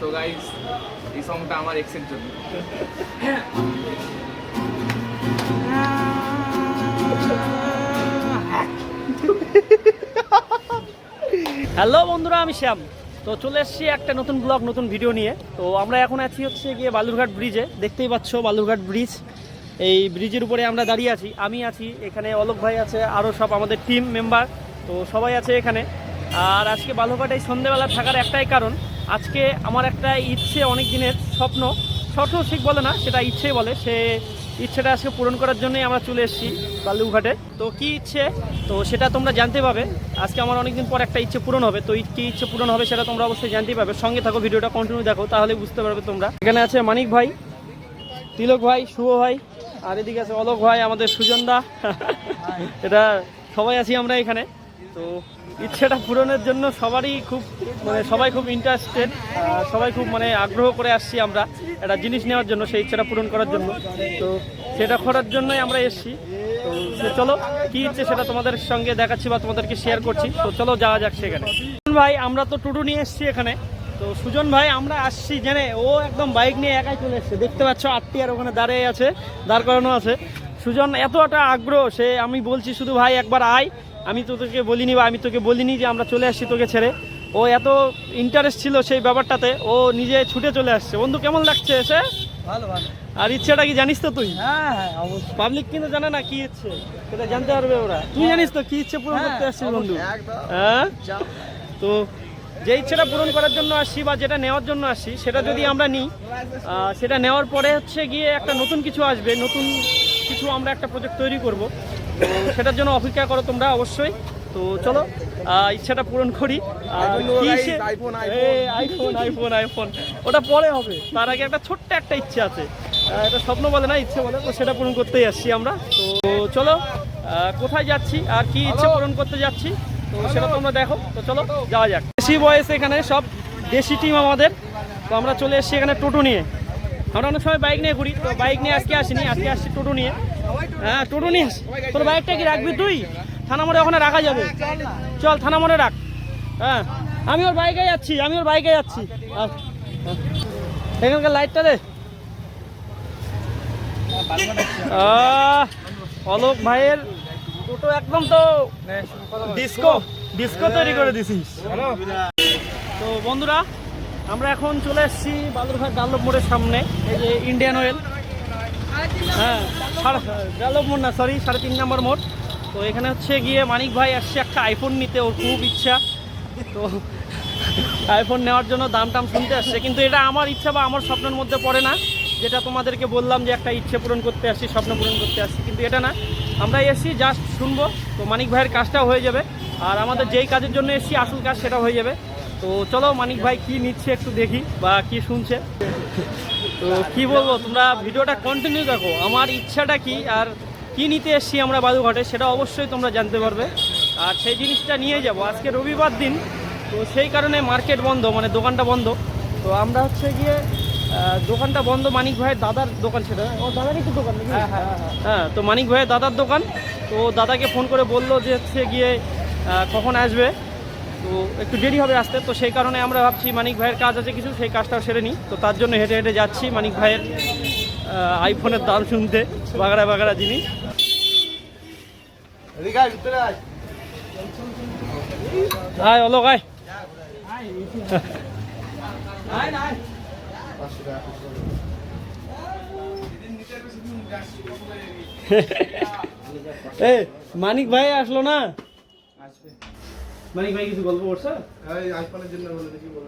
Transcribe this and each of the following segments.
So guys এই সংটা আমার এক্সের জন্য। হ্যালো বন্ধুরা, আমি শ্যাম। তো চলে এসেছি একটা নতুন ব্লগ, নতুন ভিডিও নিয়ে। তো আমরা এখন আছি হচ্ছে গিয়ে বালুরঘাট ব্রিজে। দেখতেই পাচ্ছ বালুরঘাট ব্রিজ, এই ব্রিজের উপরে আমরা দাঁড়িয়ে আছি। আমি আছি এখানে, অলোক ভাই আছে, আরও সব আমাদের টিম মেম্বার, তো সবাই আছে এখানে। আর আজকে বালুরঘাটে এই সন্ধ্যেবেলা থাকার একটাই কারণ, আজকে আমার একটা ইচ্ছে, অনেক দিনের স্বপ্ন, স্বপ্ন ঠিক বলে না, সেটা ইচ্ছেই বলে, সে ইচ্ছেটা আজকে পূরণ করার জন্যই আমরা চলে এসেছি বালুরঘাটে। তো কী ইচ্ছে, তো সেটা তোমরা জানতে পাবে। আজকে আমার অনেকদিন পর একটা ইচ্ছে পূরণ হবে, তো কী ইচ্ছে পূরণ হবে সেটা তোমরা অবশ্যই জানতেই পারবে। সঙ্গে থাকো, ভিডিওটা কন্টিনিউ দেখো, তাহলে বুঝতে পারবে তোমরা। এখানে আছে মানিক ভাই, তিলক ভাই, শুভ ভাই, আর এদিকে আছে অলোক ভাই, আমাদের সুজনদা। এটা সবাই আছি আমরা এখানে। তো ইচ্ছেটা পূরণের জন্য সবারই খুব সবাই খুব ইন্টারেস্টেড, সবাই খুব আগ্রহ করে আসছি আমরা একটা জিনিস নেওয়ার জন্য, সেই ইচ্ছেটা পূরণ করার জন্য। তো সেটা করার জন্যই আমরা এসেছি। তো চলো কী ইচ্ছে সেটা তোমাদের সঙ্গে দেখাচ্ছি বা তোমাদেরকে শেয়ার করছি। তো চলো যাওয়া যাক সেখানে। ভাই আমরা তো টোটো নিয়ে এসেছি এখানে। তো সুজন ভাই আমরা আসছি জেনে ও একদম বাইক নিয়ে একাই চলে এসছে। দেখতে পাচ্ছ আটটি আর ওখানে দাঁড়িয়ে আছে, দাঁড় করানো আছে। সুজন এতটা আগ্রহ, সে আমি বলছি শুধু ভাই একবার আয়, আমি তো তোকে বলিনি বা আমি তোকে বলিনি যে আমরা চলে আসছি তোকে ছেড়ে। ও এত ইন্টারেস্ট ছিল সেই ব্যাপারটাতে, ও নিজে ছুটে চলে আসছে। বন্ধু কেমন লাগছে এসে? ভালো ভালো। আর ইচ্ছেটা কি জানিস তো তুই? হ্যাঁ হ্যাঁ অবশ্যই। পাবলিক কিন্তু জানে না কি ইচ্ছে, সেটা জানতে পারবে ওরা। তুই জানিস তো কি ইচ্ছে পূরণ করতে আসছিস বন্ধু? হ্যাঁ, তো যে ইচ্ছেটা পূরণ করার জন্য আসছি বা যেটা নেওয়ার জন্য আসছি, সেটা যদি আমরা নিই, সেটা নেওয়ার পরে হচ্ছে গিয়ে একটা নতুন কিছু আসবে, নতুন কিছু আমরা একটা প্রজেক্ট তৈরি করব। তো সেটার জন্য অপেক্ষা করো তোমরা অবশ্যই। তো চলো ইচ্ছাটা পূরণ করি। আইফোন আইফোন আইফোন ওটা পরে হবে, তার আগে একটা ছোট্ট একটা ইচ্ছে আছে। এটা স্বপ্ন বলে না, ইচ্ছে বলে, তো সেটা পূরণ করতেই আসছি আমরা। তো চলো কোথায় যাচ্ছি আর কি ইচ্ছে পূরণ করতে যাচ্ছি, তো সেটা তোমরা দেখো। তো চলো যাওয়া যাক। দেশি বয়সে এখানে সব দেশি টিম আমাদের। তো আমরা চলে এসেছি এখানে টোটো নিয়ে। আমরা অনেক সময় বাইক নিয়ে ঘুরি, তো বাইক নিয়ে আজকে আসিনি, আজকে আসছি টোটো নিয়ে। হ্যাঁ টোটো নিয়ে আসি। তোর বাইকটা কি রাখবি তুই? থানা মোড়ে ওখানে রাখা যাবে, চল থানা মোড়ে রাখ। হ্যাঁ আমি ওর বাইকে যাচ্ছি, এখানকার লাইটটা দে। অলোক ভাইয়ের টোটো একদম তো ডিস্কো তৈরি করে দিছিস। তো বন্ধুরা আমরা এখন চলে এসেছি বালুরঘাট ডানলপ মোড়ের সামনে, এই যে ইন্ডিয়ান অয়েল। হ্যাঁ ডানলপ মোড় না, সরি 3.5 নম্বর মোড়। তো এখানে হচ্ছে গিয়ে মানিক ভাই আসছে একটা আইফোন নিতে, ওর খুব ইচ্ছা। তো আইফোন নেওয়ার জন্য দাম টাম শুনতে আসছে, কিন্তু এটা আমার ইচ্ছা বা আমার স্বপ্নের মধ্যে পড়ে না। যেটা তোমাদেরকে বললাম যে একটা ইচ্ছে পূরণ করতে আসছি, স্বপ্ন পূরণ করতে আসছি, কিন্তু এটা না। আমরা এসছি জাস্ট শুনবো, তো মানিক ভাইয়ের কাজটাও হয়ে যাবে, আর আমাদের যেই কাজের জন্য এসছি আসল কাজ সেটা হয়ে যাবে। তো চলো মানিক ভাই কি নিচ্ছে একটু দেখি বা কি শুনছে। তো কি বলবো, তোমরা ভিডিওটা কন্টিনিউ দেখো। আমার ইচ্ছাটা কি আর কি নিতে এসছি আমরা বালুরঘাটে, সেটা অবশ্যই তোমরা জানতে পারবে। আর সেই জিনিসটা নিয়ে যাব। আজকে রবিবার দিন, তো সেই কারণে মার্কেট বন্ধ, দোকানটা বন্ধ। তো আমরা হচ্ছে গিয়ে দোকানটা বন্ধ, মানিক ভাইয়ের দাদার দোকান, সেটা ও দাদারই তো দোকান নাকি? হ্যাঁ তো মানিক ভাইয়ের দাদার দোকান। তো দাদাকে ফোন করে বললো যে হচ্ছে গিয়ে কখন আসবে, তো একটু দেরি হবে আসতে। তো সেই কারণে আমরা ভাবছি মানিক ভাইয়ের কাজ আছে কিছু, সেই কাজটাও সেরে নিই। তো তার জন্য হেঁটে হেঁটে যাচ্ছি মানিক ভাইয়ের আইফোনের দাম শুনতে, বাগড়া বাগড়া জিনিস। হাই অলোক আয়। মানিক ভাই আসলো না? মানিক ভাই কিছু গল্প করছে?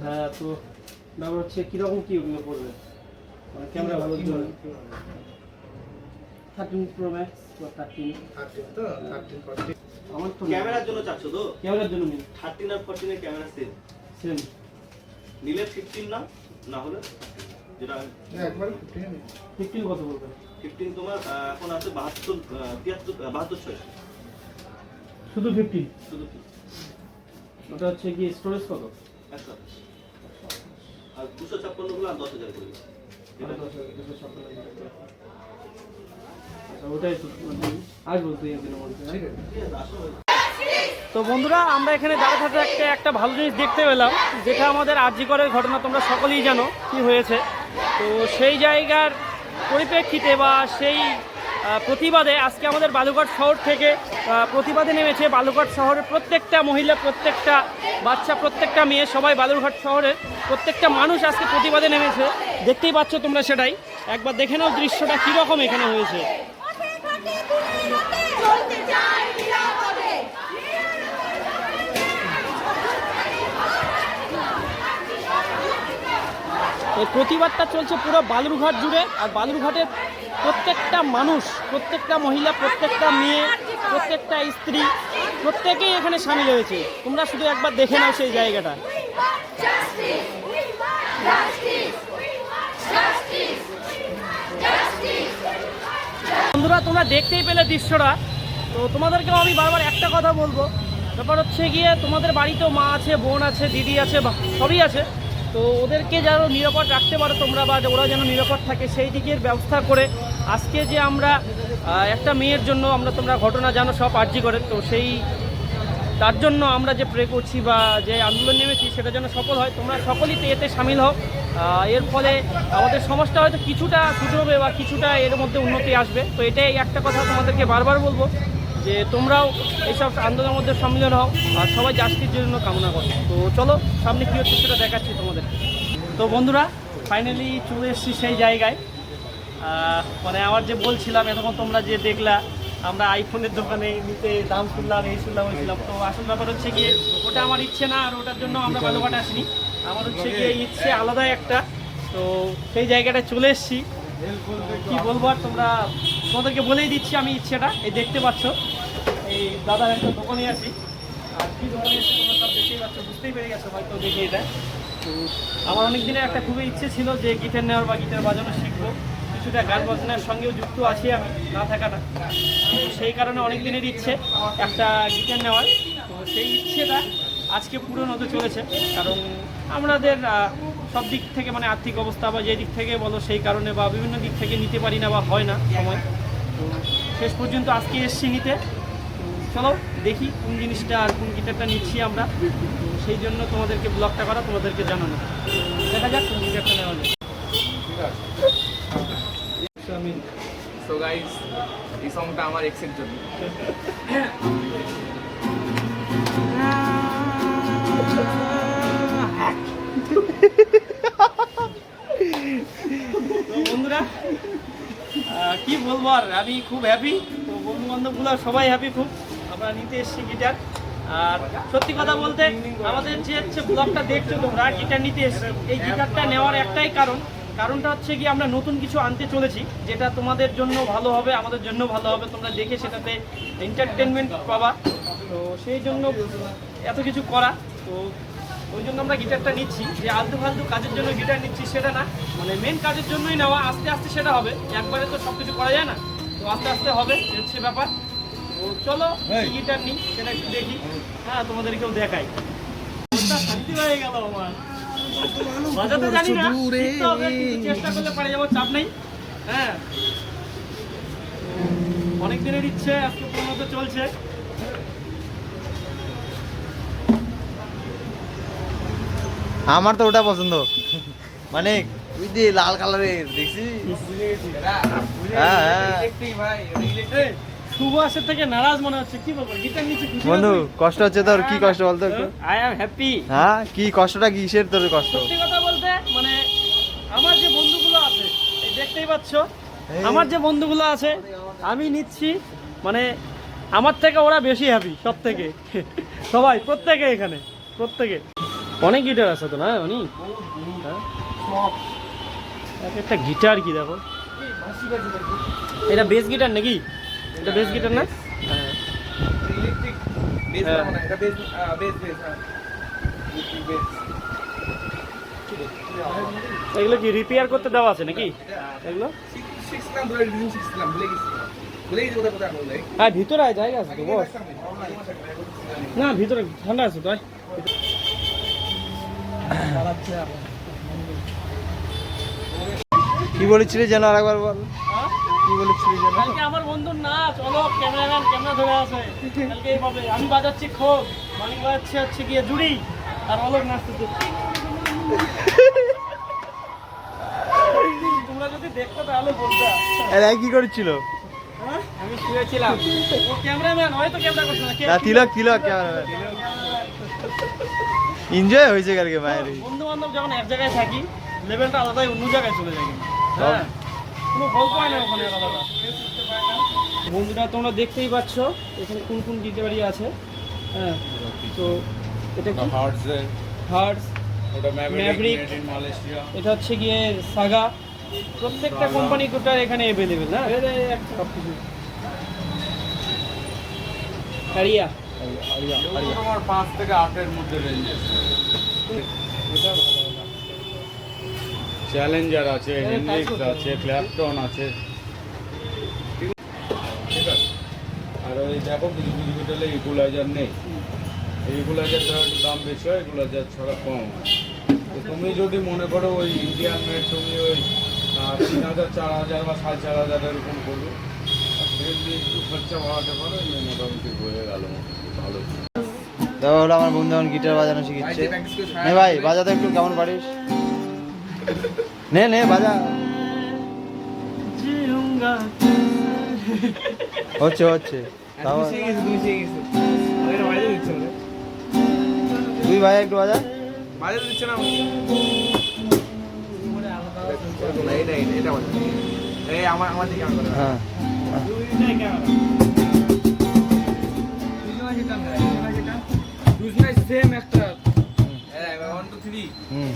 হ্যাঁ তো ব্যাপার হচ্ছে কিরকম কি ওগুলো করবে, ক্যামেরা ভালো জন্য 13 Pro Max বা 13 তো 13 40 আমার তো ক্যামেরার জন্য চাচ্ছো তো? ক্যামেরার জন্য নিন 13 আর 14 এর ক্যামেরা সেম নিলে 15 না হলে যেটা একবার 15 কত বলবেন? 15 তোমার এখন আছে 72 6 শুধু 15? শুধু ওটা হচ্ছে কি স্টোরেজ কত? 100 আর 256 গুলো আর 10,000 করে এটা 10,000 আচ্ছা ওটাই তো আসবো 2 দিনের মধ্যে। ঠিক আছে আসো। তো বন্ধুরা, আমরা এখানে দাঁড়িয়ে থাকতে একটা ভালো জিনিস দেখতে পেলাম, যেটা আমাদের আরজিকরের ঘটনা, তোমরা সকলেই জানো কি হয়েছে। তো সেই জায়গার পরিপ্রেক্ষিতে বা সেই প্রতিবাদে আজকে আমাদের বালুরঘাট শহর থেকে প্রতিবাদে নেমেছে বালুরঘাট শহরের প্রত্যেকটা মহিলা, প্রত্যেকটা বাচ্চা, প্রত্যেকটা মেয়ে, সবাই বালুরঘাট শহরের প্রত্যেকটা মানুষ আজকে প্রতিবাদে নেমেছে। দেখতেই পাচ্ছ তোমরা, সেটাই একবার দেখে নাও দৃশ্যটা কীরকম এখানে হয়েছে। এই প্রতিবাদটা চলছে পুরো বালুরঘাট জুড়ে, আর বালুরঘাটের প্রত্যেকটা মানুষ, প্রত্যেকটা মহিলা, প্রত্যেকটা মেয়ে, প্রত্যেকটা স্ত্রী, প্রত্যেকেই এখানে সামিল হয়েছে। তোমরা শুধু একবার দেখে নাও সেই জায়গাটা। বন্ধুরা, তোমরা দেখতেই পেলে দৃশ্যটা। তো তোমাদেরকেও আমি বারবার একটা কথা বলবো, ব্যাপার হচ্ছে গিয়ে তোমাদের বাড়িতেও মা আছে, বোন আছে, দিদি আছে, সবই আছে। তো ওদেরকে যেন নিরাপদ রাখতে পারো তোমরা, বা ওরা যেন নিরাপদ থাকে সেই দিকের ব্যবস্থা করে আজকে যে আমরা একটা মেয়ের জন্য তোমরা ঘটনা জানো সব আর্জি করে, তো সেই তার জন্য আমরা যে প্রে করছি বা যে আন্দোলন নেমেছি সেটা যেন সফল হয়। তোমরা সকলেই এতে সামিল হও। এর ফলে আমাদের সমাজটা হয়তো কিছুটা শুধরবে বা কিছুটা এর মধ্যে উন্নতি আসবে। তো এটাই একটা কথা তোমাদেরকে বারবার বলবো, যে তোমরাও এইসব আন্দোলনের মধ্যে সম্মিলন হও আর সবাই জাস্টির জন্য কামনা করো। তো চলো সামনে কী হচ্ছে সেটা দেখাচ্ছি তোমাদের। তো বন্ধুরা, ফাইনালি চলে এসেছি সেই জায়গায়। মানে আমার যে বলছিলাম এতক্ষণ তোমরা যে দেখলা আমরা আইফোনের দোকানে নিতে দাম শুনলাম, এই শুনলাম, ওই শুনলাম। তো আসল ব্যাপার হচ্ছে গিয়ে ওটা আমার ইচ্ছে না, আর ওটার জন্য আমরা বালুরঘাট আসিনি। আমার হচ্ছে গিয়ে ইচ্ছে আলাদাই একটা। তো সেই জায়গাটায় চলে এসেছি, কি বলবো আর তোমাদেরকে বলেই দিচ্ছি আমি ইচ্ছেটা। এই দেখতে পাচ্ছ, এই দাদার একটা দোকানে আছি, আর কি দোকানে এসে তোমরা সব দেখতেই পাচ্ছ, বুঝতেই পেরে গেছো হয়তো দেখে এটা। তো আমার অনেক দিনের একটা খুবই ইচ্ছে ছিল যে গিটার নেওয়ার বা গিটার বাজানো শিখবো। কিছুটা গান বাজনার সঙ্গেও যুক্ত আছি আমি, না থাকাটা। তো সেই কারণে অনেক দিনের ইচ্ছে একটা গিটার নেওয়ার। তো সেই ইচ্ছেটা আজকে পূরণ হতে চলেছে, কারণ আমাদের সব দিক থেকে মানে আর্থিক অবস্থা বা যে দিক থেকে বলো সেই কারণে বা বিভিন্ন দিক থেকে নিতে পারি না বা হয় না সময়। তো শেষ পর্যন্ত আজকে এসছি নিতে। চলো দেখি কোন জিনিসটা আর কোন গিটারটা নিচ্ছি আমরা। তো সেই জন্য তোমাদেরকে ব্লগটা করা, তোমাদেরকে জানানো। দেখা যাক কোন গিটারটা নেওয়া যায়। সো গাইস, এই সংটা আমার এক্সের জন্য। বন্ধুরা, কি বলবো আর, আমি খুব হ্যাপি। তো বন্ধু বান্ধবগুলো সবাই হ্যাপি খুব। আমরা নিতে এসেছি গিটার। আর সত্যি কথা বলতে আমাদের যে হচ্ছে ব্লগটা দেখছো তোমরা, গিটার নিতে এসেছি। এই গিটারটা নেওয়ার একটাই কারণটা হচ্ছে কি আমরা নতুন কিছু আনতে চলেছি, যেটা তোমাদের জন্য ভালো হবে, আমাদের জন্য ভালো হবে। তোমরা দেখে সেটাতে এন্টারটেনমেন্ট পাবা। তো সেই জন্য এত কিছু করা। তো ওই জন্য আমরা গিটারটা নিচ্ছি, যে আলতু ফালতু কাজের জন্য গিটার নিচ্ছি সেটা না, মানে মেন কাজের জন্যই নেওয়া। আস্তে আস্তে সেটা হবে, একবারে তো সব কিছু করা যায় না। তো আস্তে আস্তে হবে, হচ্ছে ব্যাপার। তো চলো গিটার নিই, সেটা একটু দেখি। হ্যাঁ, তোমাদেরকেও দেখাই। শান্তি হয়ে গেল আমার। বাজাতে জানি না, শিখতে হবে, কিন্তু চেষ্টা করলে পারে যাবো, চাপ নেই। হ্যাঁ, অনেক দিনের ইচ্ছে আজকে পূর্ণ হতে চলছে। আমার তো ওটা পছন্দ, মানে ওই যে লাল কালারের দেখছি। সুভাষের থেকে নারাজ মনে হচ্ছে, কি বলবো, গিটার নিচে খুশি বন্ধু কষ্ট হচ্ছে তোর? কি কষ্ট বলতো একটু? I am happy. হ্যাঁ, কি কষ্টটা কিসের তোর কষ্ট? সত্যি কথা বলতে মানে আমার যে বন্ধুগুলো আছে, এই দেখতেই পাচ্ছ, আমার যে বন্ধুগুলো আছে আমি নিচ্ছি, মানে আমার থেকে ওরা বেশি হ্যাপি সব থেকে। সবাই প্রত্যেকে এখানে, প্রত্যেকে। অনেক গিটার আছে তো না অনেক। একটা গিটার কি দেখো, এটা বেস গিটার নাকি? এটা বেস গিটার না? হ্যাঁ, ইলেকট্রিক বেস হ্যাঁ। না, এটা বেস হ্যাঁ, ইলেকট্রিক বেস। এগুলো কি রিপেয়ার করতে দেওয়া আছে নাকি এগুলো? শিখছিলাম, শিখছিলাম, ভুলে গেছি কোথায় বললে। হ্যাঁ, ভিতরে জায়গা আছে তো বস। না, ভিতরে ঠান্ডা আছে তো। কি বলেছিলি যেন আরেকবার বল। কি বলেছিলি যেন? কালকে আমার বন্ধুর নাচ, চলো ক্যামেরাম্যান ক্যামেরা ধরে আছে, কালকে এইভাবে আমি বাজাচ্ছি খোপ, মানিক বাজাচ্ছে হচ্ছে গিয়ে জুড়ি, আর অলোক নাচতেছে। তোমরা যদি দেখতো তাহলে বলতে। আরে কি করছিল? আমি শুয়েছিলাম। ও ক্যামেরাম্যান হয়তো ক্যামেরা করছে না। না তিলক ক্যামেরাম্যান। এনজয় হয়েছে কালকে বাইরে। বন্ধু বান্ধব যখন এক জায়গায় থাকি লেভেলটা আলাদাই অন্য জায়গায় চলে যায় কিন্তু। হ্যাঁ, কোনো গল্প হয় না ওখানে আলাদা। বন্ধুরা তোমরা দেখতেই পাচ্ছ এখানে কোন কোন ডিজে গাড়ি আছে। হ্যাঁ, তো এটা কি হার্টস, ওটা ম্যাভরিক, মেড ইন মালয়েশিয়া। এটা হচ্ছে গিয়ে সাগা। প্রত্যেকটা কোম্পানি কোটার এখানে অ্যাভেলেবেল। না সব কিছু কারিয়া তোমার 5 থেকে 8 এর মধ্যে রেঞ্জ আছে। চ্যালেঞ্জার আছে, হেনরিক্স আছে, ক্ল্যাপটন আছে, ঠিক আছে। আর ওই দেখো কিছু কিছু হোটেলে ইকুলাইজার নেই। ইকুলাইজারটা একটু দাম বেশি হয়, ইকুলাইজার ছাড়া কম হয়। তো তুমি যদি মনে করো ওই ইন্ডিয়ান মেড তুমি ওই 3000, 4000 বা 4500 এরকম করবে, আর ট্রেন দিয়ে একটু খরচা বাড়াতে পারো, মোটামুটি হয়ে গেল ভালো। দেখো হলো আমার বন্ধু এখন গিটার বাজানো শিখছে। নে ভাই বাজাতে একটু, কেমন পারিস? নে বাজা। হচ্ছে তাও তুই ভাই একটু বাজা। বাজে দিচ্ছে না এটা বাজে। এই আমার দিকে আন করে। হ্যাঁ সেম একটা 1 2 3 হুম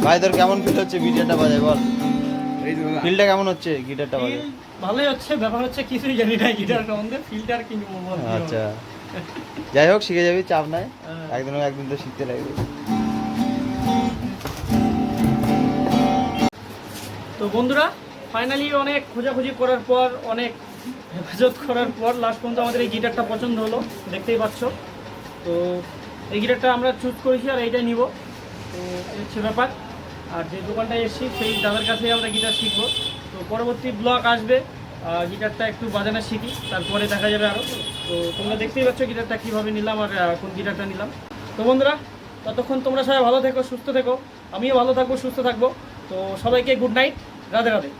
ভাই তোর কেমন ফিল হচ্ছে গিটারটা বাজায় বল? ফিলটা কেমন হচ্ছে গিটারটা বাজায়? ভালোই হচ্ছে। ব্যাপার হচ্ছে কিছুই জানি না গিটার সম্বন্ধে, ফিল্টার কিনবো। আচ্ছা যাই হোক শিখে যাবি, চাপ নাই, একদিন তো শিখতে লাগবে। তো বন্ধুরা ফাইনালি অনেক খোঁজাখুঁজি করার পর, অনেক হেফাজত করার পর লাস্ট পর্যন্ত আমাদের এই গিটারটা পছন্দ হলো, দেখতেই পাচ্ছ। তো এই গিটারটা আমরা চুজ করেছি আর এইটাই নিব। তো এই হচ্ছে ব্যাপার। আর যে দোকানটায় এসেছি সেই দাদার কাছেই আমরা গিটার শিখবো। তো পরবর্তী ব্লগ আসবে, গিটারটা একটু বাজানো শিখি, তারপরে দেখা যাবে আরও। তো তোমরা দেখতেই পাচ্ছ গিটারটা কীভাবে নিলাম আর কোন গিটারটা নিলাম। তো বন্ধুরা ততক্ষণ তোমরা সবাই ভালো থেকো, সুস্থ থেকো, আমিও ভালো থাকবো, সুস্থ থাকবো। তো সবাইকে গুড নাইট, রাধে রাধে।